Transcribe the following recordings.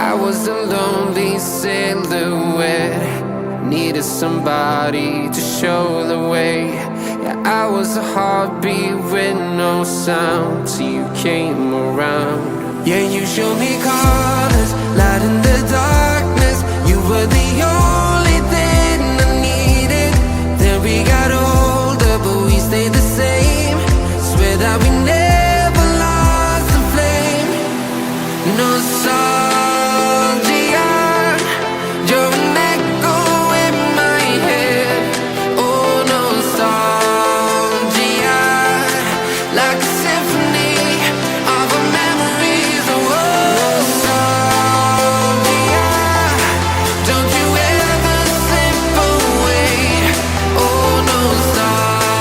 I was a lonely silhouette, needed somebody to show the way. Yeah, I was a heartbeat with no sound till you came around. Yeah, you showed me colors, light in the darkness. You were the only thing I needed. Then we got older, but we stayed the same. Swear that we never lost the flame. Nostalgia, you're an echo in my head. Oh, nostalgia, like a symphony of our memories. Oh, nostalgia, don't you ever slip away. Oh, nostalgia,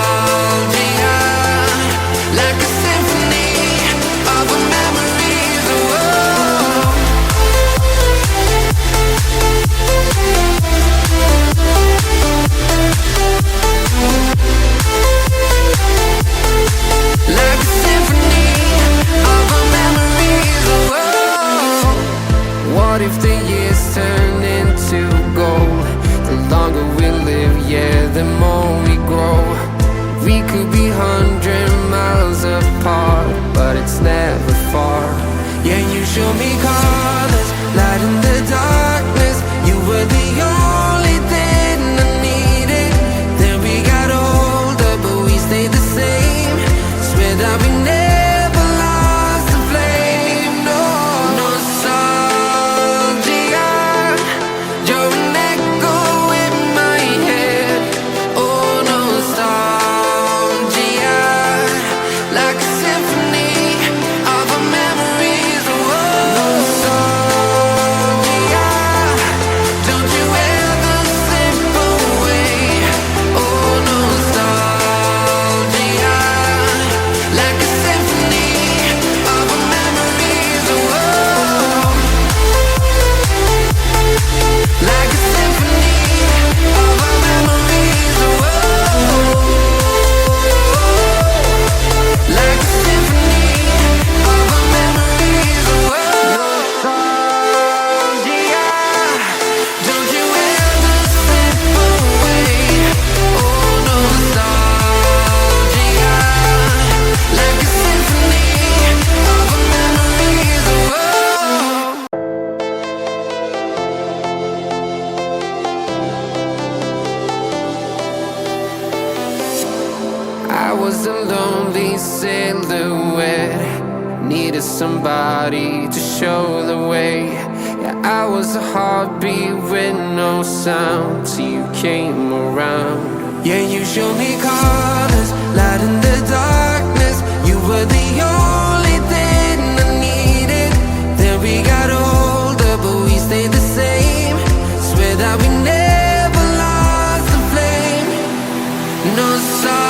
like a symphony of our memories. Oh, like a symphony of our memories. Oh, what if the years turn into gold? The longer we live, yeah, the more we grow. We could be 100 miles apart, but it's never far. Yeah, you show me colors, light in the darkness. You were the only thing I needed. Then we got older, but we stayed the same. Swear that we never lost the flame. No, nostalgia, you're an echo in my head. Oh, nostalgia, like a symphony of our memories. Oh, nostalgia, don't you ever slip away. Oh, nostalgia, like a symphony of our memories. Oh, like a symphony of our memories. Oh, like a symphony of our memories. Oh, nostalgia, don't you ever slip away. Oh, nostalgia, like a symphony of our memories. Oh, I was a lonely silhouette, needed somebody to show the way. Yeah, I was a heartbeat with no sound till you came around. Yeah, you showed me colors, light in the darkness. You were the only thing I needed. Then we got older, but we stayed the same. Swear that we never lost the flame. No sorry.